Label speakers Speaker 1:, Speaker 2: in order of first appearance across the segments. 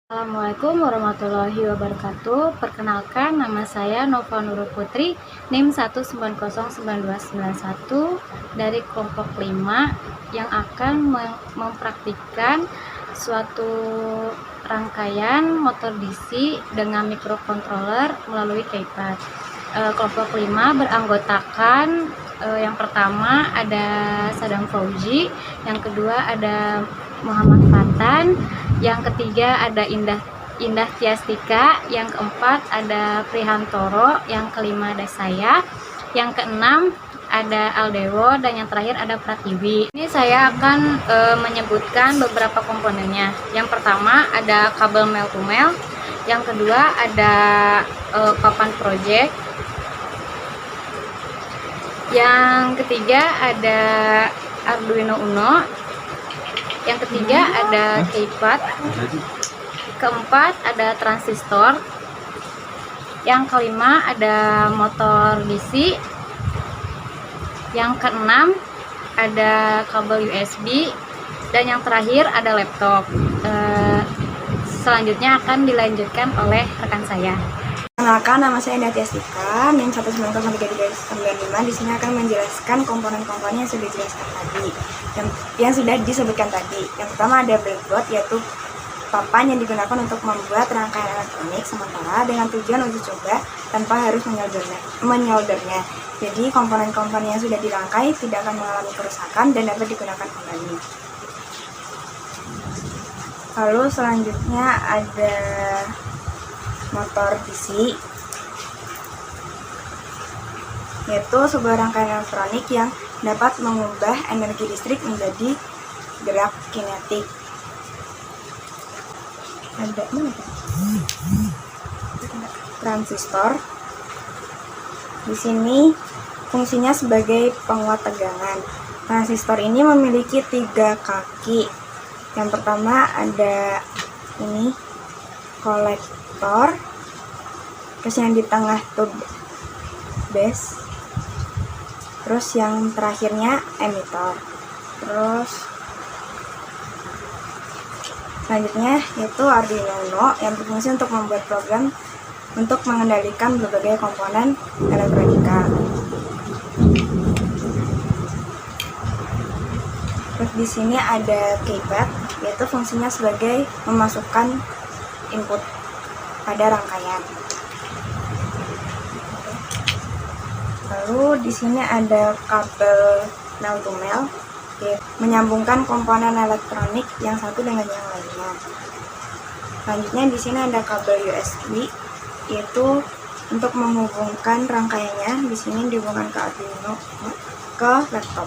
Speaker 1: Assalamualaikum warahmatullahi wabarakatuh. Perkenalkan, nama saya Nova Nurul Putri, NIM 1909291 dari kelompok 5 yang akan mempraktikkan suatu rangkaian motor DC dengan microcontroller melalui keypad. Kelompok 5 beranggotakan yang pertama ada Sadam Fauzi, yang kedua ada Muhammad Fatan, yang ketiga ada Indah Tiastika, yang keempat ada Prihantoro, yang kelima ada saya, yang keenam ada Aldewo, dan yang terakhir ada Pratiwi. Ini saya akan menyebutkan beberapa komponennya. Yang pertama ada kabel mel to mel, yang kedua ada papan project, yang ketiga ada Arduino Uno, yang ketiga ada keypad, keempat ada transistor, yang kelima ada motor DC, yang keenam ada kabel USB, dan yang terakhir ada laptop. Selanjutnya akan dilanjutkan oleh rekan saya.
Speaker 2: Perkenalkan, nama saya Indah Tiastika, NIM 1909395. Di sini akan menjelaskan komponen-komponen yang sudah dijelaskan tadi, yang sudah disebutkan tadi. Yang pertama ada breadboard, yaitu papan yang digunakan untuk membuat rangkaian elektronik sementara dengan tujuan uji coba tanpa harus menyoldernya. Jadi komponen-komponen yang sudah dirangkai tidak akan mengalami kerusakan dan dapat digunakan kembali. Lalu selanjutnya ada motor DC, yaitu sebuah rangkaian elektronik yang dapat mengubah energi listrik menjadi gerak kinetik. Ada transistor. Di sini fungsinya sebagai penguat tegangan. Transistor ini memiliki 3 kaki. Yang pertama ada ini kolektor, terus yang di tengah tuh base, terus yang terakhirnya emitor. Terus selanjutnya yaitu Arduino Uno yang berfungsi untuk membuat program untuk mengendalikan berbagai komponen elektronika. Terus di sini ada keypad, yaitu fungsinya sebagai memasukkan input pada rangkaian. Lalu di sini ada kabel mel to mel, menyambungkan komponen elektronik yang satu dengan yang lainnya. Selanjutnya di sini ada kabel USB, yaitu untuk menghubungkan rangkaiannya. Di sini dihubungkan ke Arduino ke laptop.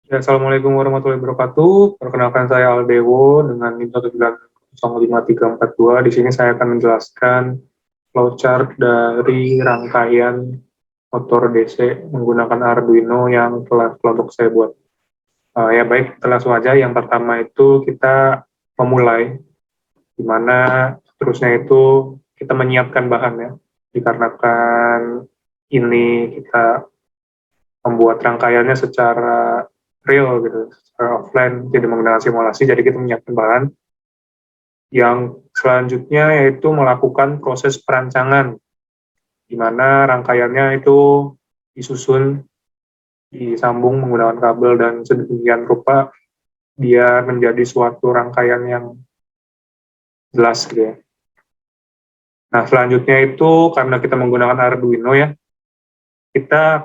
Speaker 3: Ya, Assalamualaikum warahmatullahi wabarakatuh. Perkenalkan saya Aldewo dengan NIM 1905342. Di sini saya akan menjelaskan flowchart dari rangkaian motor DC menggunakan Arduino yang telah kelompok saya buat. Ya baik, kita langsung aja. Yang pertama itu kita memulai, di mana seterusnya itu kita menyiapkan bahan ya. Dikarenakan ini kita membuat rangkaiannya secara real gitu, secara offline, tidak menggunakan simulasi, jadi kita menyiapkan bahan. Yang selanjutnya yaitu melakukan proses perancangan, di mana rangkaiannya itu disusun, disambung menggunakan kabel, dan sedemikian rupa dia menjadi suatu rangkaian yang jelas gitu ya. Nah, selanjutnya itu karena kita menggunakan Arduino ya, kita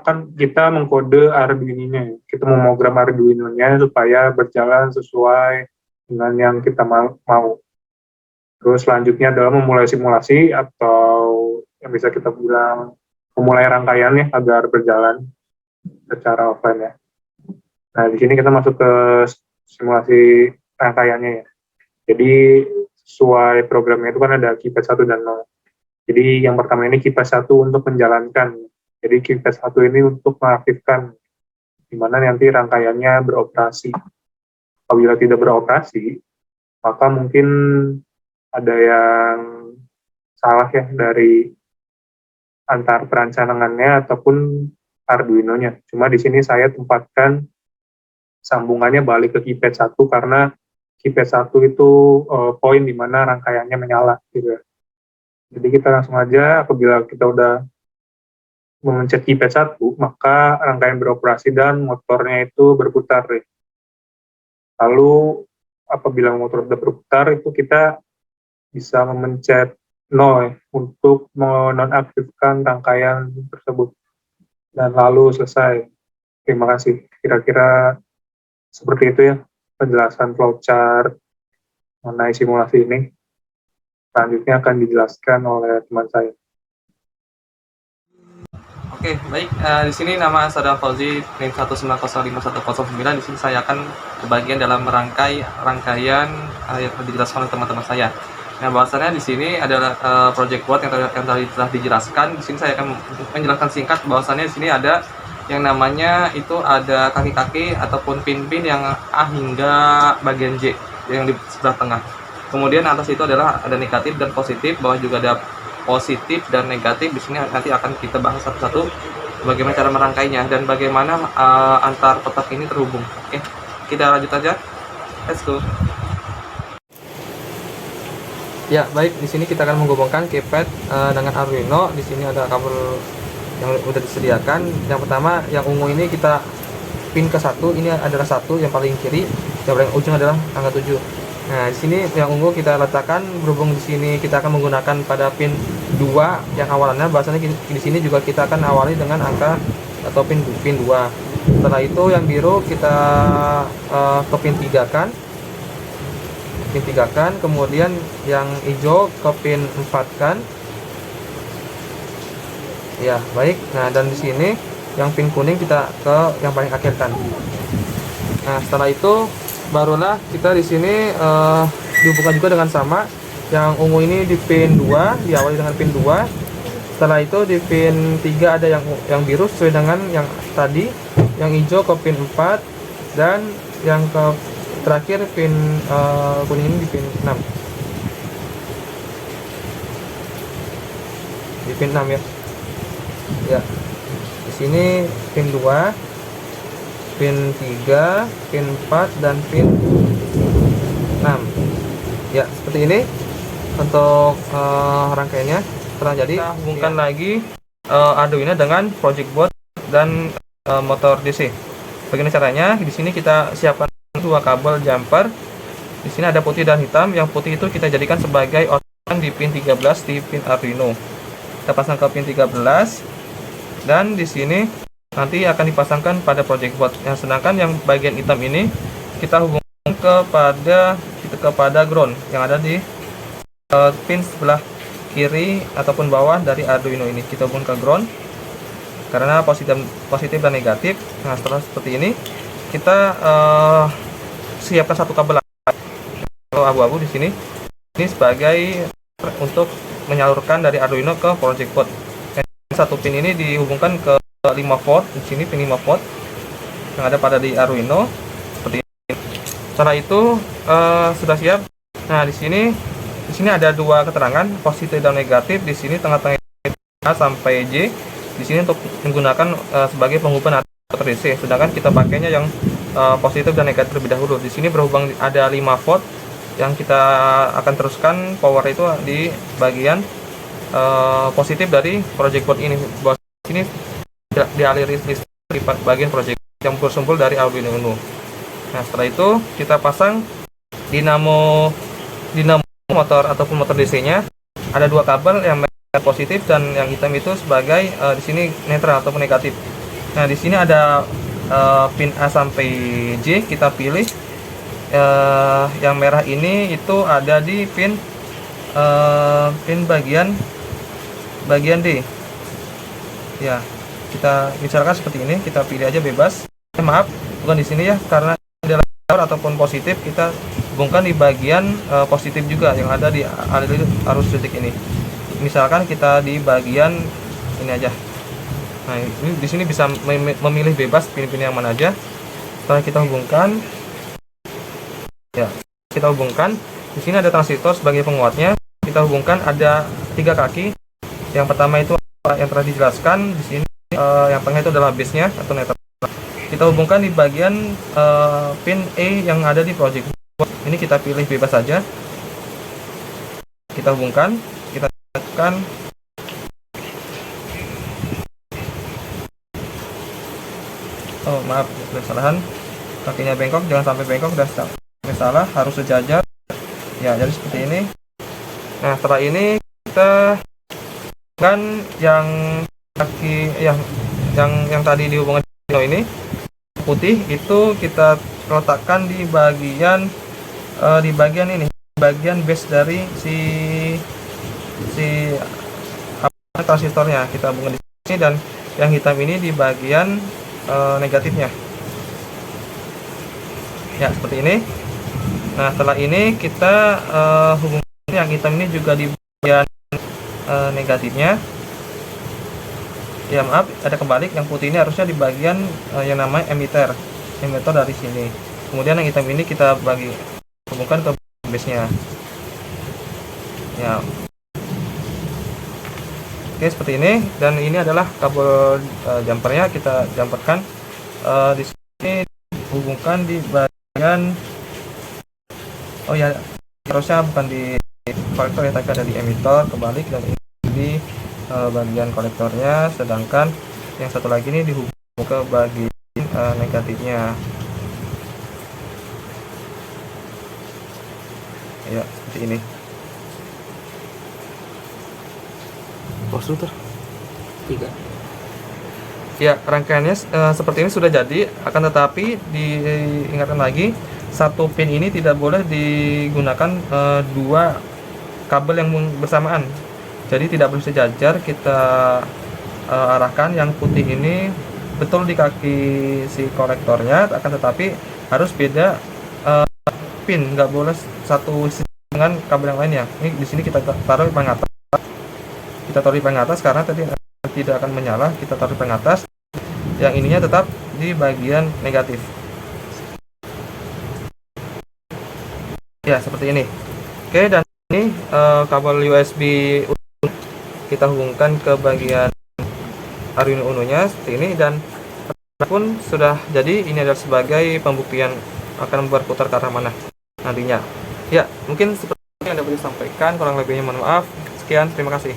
Speaker 3: mengkode Arduino-nya, kita memogram Arduino-nya supaya berjalan sesuai dengan yang kita mau. Terus selanjutnya adalah memulai simulasi atau yang bisa kita bilang memulai rangkaiannya agar berjalan secara offline ya. Nah, di sini kita masuk ke simulasi rangkaiannya ya. Jadi sesuai programnya itu kan ada keypad 1 dan 0. Jadi yang pertama ini keypad 1 untuk menjalankan. Jadi keypad 1 ini untuk mengaktifkan, di mana nanti rangkaiannya beroperasi. Apabila tidak beroperasi, maka mungkin ada yang salah ya dari antar perancangannya ataupun Arduino-nya. Cuma di sini saya tempatkan sambungannya balik ke keypad 1 karena keypad 1 itu poin di mana rangkaiannya menyala gitu ya. Jadi kita langsung aja apabila kita udah memencet keypad 1, maka rangkaian beroperasi dan motornya itu berputar deh. Lalu apabila motor sudah berputar itu kita bisa memencet 0 ya, untuk menonaktifkan rangkaian tersebut. Dan lalu selesai. Terima kasih. Kira-kira seperti itu ya penjelasan flowchart mengenai simulasi ini. Selanjutnya akan dijelaskan oleh teman saya.
Speaker 4: Oke, baik. Di sini nama Sadam Fauzi, NIM 1905109. Di sini saya akan kebagian dalam rangkaian yang dijelaskan oleh teman-teman saya. Nah, bahwasannya di sini adalah project board yang tadi telah dijelaskan. Di sini saya akan menjelaskan singkat bahwasannya di sini ada yang namanya itu ada kaki-kaki ataupun pin-pin yang A hingga bagian J yang di sebelah tengah. Kemudian atas itu adalah ada negatif dan positif, bawah juga ada positif dan negatif. Di sini nanti akan kita bahas satu-satu bagaimana cara merangkainya dan bagaimana antar kotak ini terhubung. Oke, kita lanjut aja. Let's go. Ya, baik. Di sini kita akan menghubungkan keypad dengan Arduino. Di sini ada kabel yang sudah disediakan. Yang pertama, yang ungu ini kita pin ke 1. Ini adalah 1 yang paling kiri. Yang paling ujung adalah angka 7. Nah, di sini yang ungu kita letakkan berhubung di sini kita akan menggunakan pada pin 2 yang awalannya. Bahasanya di sini juga kita akan awali dengan angka atau pin 2. Setelah itu yang biru kita ke pin 3 kan. Pin 3 kan, kemudian yang hijau ke pin 4 kan. Ya, baik. Nah, dan di sini yang pin kuning kita ke yang paling akhir kan. Nah, setelah itu barulah kita di sini dihubungkan juga dengan sama. Yang ungu ini di pin 2, diawali dengan pin 2. Setelah itu di pin 3 ada yang biru sesuai dengan yang tadi, yang hijau ke pin 4 dan yang terakhir pin kuning ini di pin 6. Di pin 6 ya. Ya. Di sini pin 2, pin 3, pin 4 dan pin 6. Ya, seperti ini untuk rangkaiannya. Setelah jadi kita hubungkan lagi Arduino dengan project board dan motor DC. Bagaimana caranya? Di sini kita siapkan 2 kabel jumper. Di sini ada putih dan hitam. Yang putih itu kita jadikan sebagai output di pin 13 di pin Arduino. Kita pasang ke pin 13 dan di sini nanti akan dipasangkan pada project board. Yang sedangkan yang bagian hitam ini kita hubungkan kepada ground yang ada di pin sebelah kiri ataupun bawah dari Arduino ini. Kita hubungkan ke ground karena positif dan negatif. Nah, setelah seperti ini kita siapkan satu kabel abu-abu di sini. Ini sebagai untuk menyalurkan dari Arduino ke project board. Satu pin ini dihubungkan ke 5 volt. Di sini pin 5 volt yang ada pada di Arduino seperti ini. Setelah itu sudah siap. Nah, di sini ada 2 keterangan positif dan negatif. Di sini tengah-tengah A sampai J. Di sini untuk menggunakan sebagai penghubungan atau DC. Sedangkan kita pakainya yang positif dan negatif terlebih dahulu. Di sini berhubung ada 5 volt yang kita akan teruskan power itu di bagian positif dari project board ini. Bahwa ini dialiri listrik di bagian project yang bersumber dari Arduino Uno. Nah, setelah itu kita pasang dinamo motor ataupun motor DC-nya. Ada 2 kabel yang merah positif dan yang hitam itu sebagai di sini netral ataupun negatif. Nah, di sini ada pin A sampai J, kita pilih yang merah ini itu ada di pin bagian D. Ya, kita misalkan seperti ini, kita pilih aja bebas. Maaf, bukan di sini ya, karena adalah ataupun positif kita hubungkan di bagian positif juga yang ada di arus listrik ini. Misalkan kita di bagian ini aja. Nah, ini di sini bisa memilih bebas pin-pin yang mana aja. Setelah kita hubungkan, ya, kita hubungkan. Di sini ada transistor sebagai penguatnya. Kita hubungkan ada 3 kaki. Yang pertama itu yang telah dijelaskan di sini. Yang tengah itu adalah base-nya atau netral. kita hubungkan di bagian pin E yang ada di project board. Ini kita pilih bebas saja, kita hubungkan, kita tekan. Oh maaf, kesalahan, kakinya bengkok, jangan sampai bengkok, dan sampai salah, harus sejajar ya, jadi seperti ini. Nah setelah ini kita kan yang kaki yang tadi dihubungkan ini putih itu kita letakkan di bagian ini, bagian base dari si transistornya, kita hubungkan di sini, dan yang hitam ini di bagian negatifnya ya, seperti ini. Nah setelah ini kita hubungkan yang hitam ini juga di bagian negatifnya ya, maaf ada kebalik, yang putih ini harusnya di bagian yang namanya emitter dari sini, kemudian yang hitam ini kita hubungkan ke base nya ya. Oke seperti ini, dan ini adalah kabel jumpernya, kita jumperkan di sini, hubungkan di bagian, oh ya harusnya bukan di kolektor ya, tapi ada di emitter kebalik, dan ini di bagian kolektornya, sedangkan yang satu lagi ini dihubungkan ke bagian negatifnya ya, seperti ini.
Speaker 5: Konstruktor 3.
Speaker 4: Ya, rangkaiannya seperti ini sudah jadi, akan tetapi diingatkan lagi, satu pin ini tidak boleh digunakan dua kabel yang bersamaan. Jadi tidak boleh sejajar, kita arahkan yang putih ini betul di kaki si kolektornya, akan tetapi harus beda pin, nggak boleh satu dengan kabel yang lainnya. Ini di sini kita taruh di paling atas. Kita taruh di paling atas karena tadi tidak akan menyala, kita taruh di paling atas, yang ininya tetap di bagian negatif ya, seperti ini. Oke, dan ini kabel USB kita hubungkan ke bagian Arduino Uno nya seperti ini, dan pun sudah jadi. Ini adalah sebagai pembuktian akan berputar ke arah mana nantinya ya. Mungkin seperti yang dapat disampaikan, kurang lebihnya mohon maaf. Sekian, terima kasih.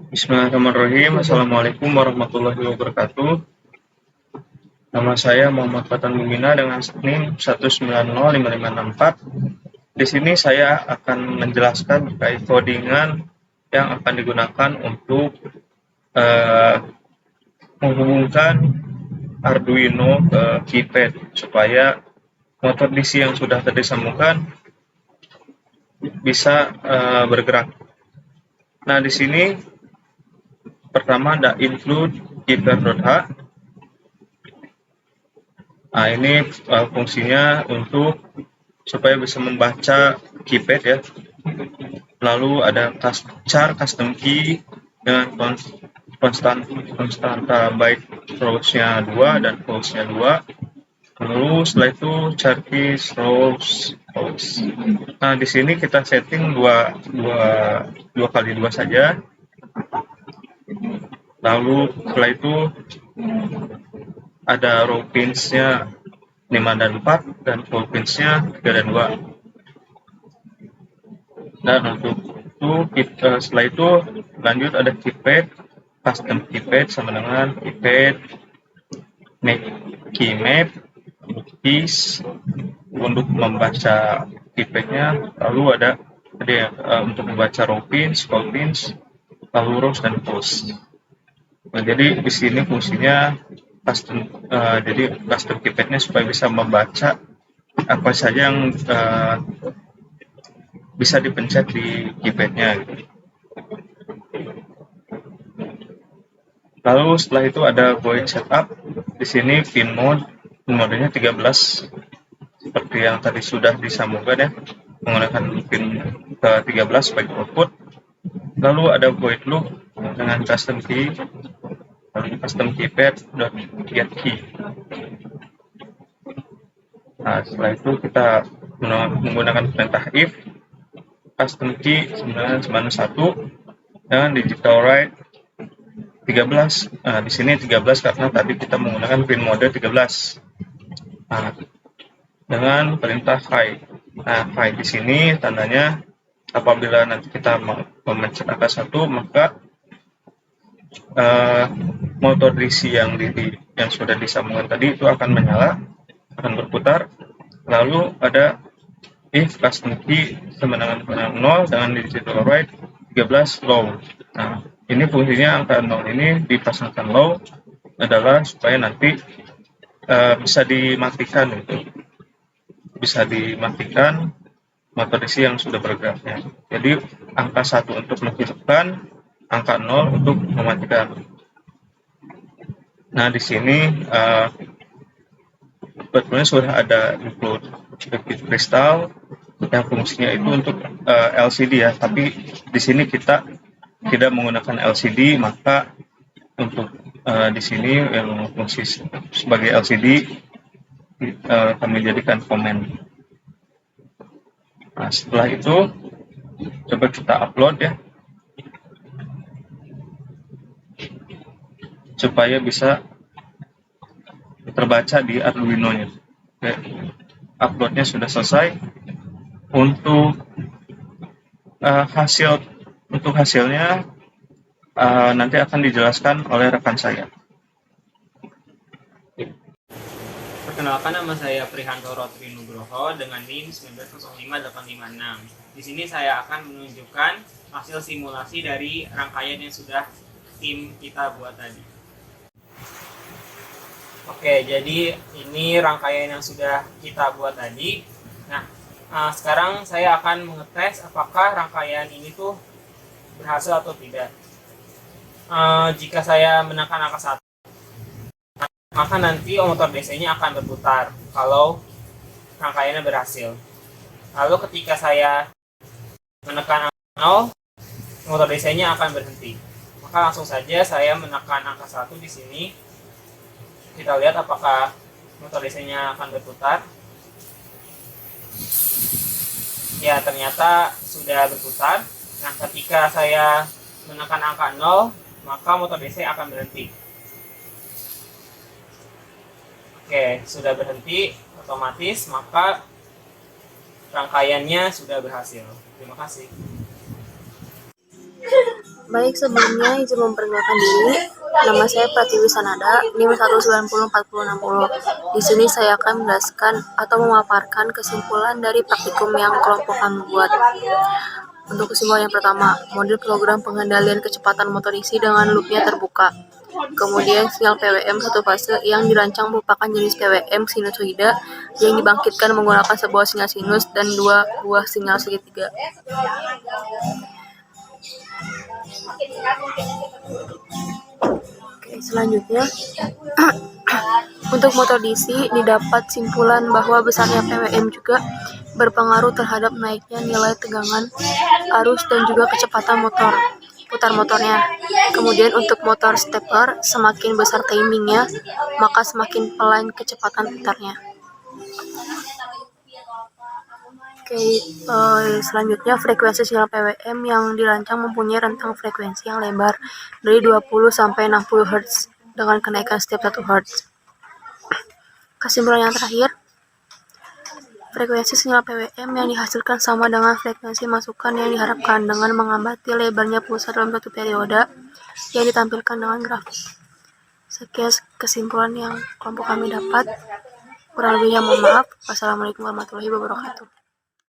Speaker 3: Bismillahirrahmanirrahim. Assalamualaikum warahmatullahi wabarakatuh. Nama saya Muhammad Fatan Mumina dengan NIM 1905564. Di sini saya akan menjelaskan terkait codingan yang akan digunakan untuk menghubungkan Arduino ke keypad supaya motor DC yang sudah tersambungkan bisa bergerak. Nah, di sini pertama ada include keypad.h. Nah, ini fungsinya untuk supaya bisa membaca keypad ya. Lalu ada char custom key dengan konstanta byte rows-nya 2 dan flows-nya 2. Lalu setelah itu char keys rows. Nah, di sini kita setting 2x2 saja. Lalu setelah itu ada row pins-nya 5 dan 4 dan flow pins-nya 3 dan 2. Dan untuk itu setelah itu lanjut ada keypad, custom keypad sama dengan keypad, key map, keys untuk membaca keypadnya. Lalu ada untuk membaca row pins, flow pins, lalu rows dan flows. Nah, jadi di sini fungsinya custom keypadnya supaya bisa membaca apa saja yang bisa dipencet di keypadnya gitu. Lalu setelah itu ada void setup. Di sini pin modenya 13 seperti yang tadi sudah disambungkan ya, menggunakan pin ke 13 sebagai output. Lalu ada void loop dengan custom key, custom keypad get key. Nah, setelah itu kita menggunakan perintah if custom key 991 dengan digital write 3 13. Di sini 13 karena tadi kita menggunakan pin mode 13. Nah, dengan perintah high. Nah, high di sini tandanya apabila nanti kita memencet angka 1, maka motor DC yang sudah disambungkan tadi itu akan menyala, akan berputar. Lalu ada if custom key sama dengan 0 dengan digital override 13 low. Nah, ini fungsinya angka 0 ini dipasangkan low adalah supaya nanti bisa dimatikan gitu. Bisa dimatikan motor DC yang sudah bergeraknya. Jadi angka 1 untuk menghidupkan, angka 0 untuk mematikan. Nah, di sini sebetulnya sudah ada include kristal yang fungsinya itu untuk LCD ya, tapi di sini kita tidak menggunakan LCD, maka untuk di sini yang fungsi sebagai LCD kami jadikan komen. Nah, setelah itu coba kita upload ya, supaya bisa terbaca di Arduino-nya. Oke. Uploadnya sudah selesai. Untuk hasilnya nanti akan dijelaskan oleh rekan saya.
Speaker 5: Perkenalkan, nama saya Prihanto Rotri Nugroho dengan NIM 1905856. Di sini saya akan menunjukkan hasil simulasi dari rangkaian yang sudah tim kita buat tadi. Oke, jadi ini rangkaian yang sudah kita buat tadi. Nah, sekarang saya akan mengetes apakah rangkaian ini tuh berhasil atau tidak. Jika saya menekan angka 1, maka nanti motor DC-nya akan berputar kalau rangkaiannya berhasil. Lalu ketika saya menekan angka 0, motor DC-nya akan berhenti. Maka langsung saja saya menekan angka 1 di sini. Kita lihat apakah motor DC-nya akan berputar. Ya, ternyata sudah berputar. Nah, ketika saya menekan angka 0, maka motor DC akan berhenti. Oke, sudah berhenti otomatis, maka rangkaiannya sudah berhasil. Terima kasih.
Speaker 6: Baik, sebelumnya izin memperkenalkan diri. Nama saya Pratiwi Sanada, NIM 1904060. Di sini saya akan menjelaskan atau memaparkan kesimpulan dari praktikum yang kelompok kami buat. Untuk kesimpulan yang pertama, model program pengendalian kecepatan motor DC dengan loopnya terbuka. Kemudian sinyal PWM satu fase yang dirancang merupakan jenis PWM sinusoida yang dibangkitkan menggunakan sebuah sinyal sinus dan dua buah sinyal segitiga. Oke, selanjutnya untuk motor DC didapat simpulan bahwa besarnya PWM juga berpengaruh terhadap naiknya nilai tegangan, arus, dan juga kecepatan putar motornya. Kemudian untuk motor stepper, semakin besar timingnya, maka semakin pelan kecepatan putarnya. Oke, selanjutnya frekuensi sinyal PWM yang dirancang mempunyai rentang frekuensi yang lebar dari 20 sampai 60 Hz dengan kenaikan setiap 1 Hz. Kesimpulan yang terakhir, frekuensi sinyal PWM yang dihasilkan sama dengan frekuensi masukan yang diharapkan dengan mengamati lebarnya pulsar dalam satu periode yang ditampilkan dengan grafik. Sekian kesimpulan yang kelompok kami dapat. Kurang lebihnya mohon maaf. Wassalamualaikum warahmatullahi wabarakatuh.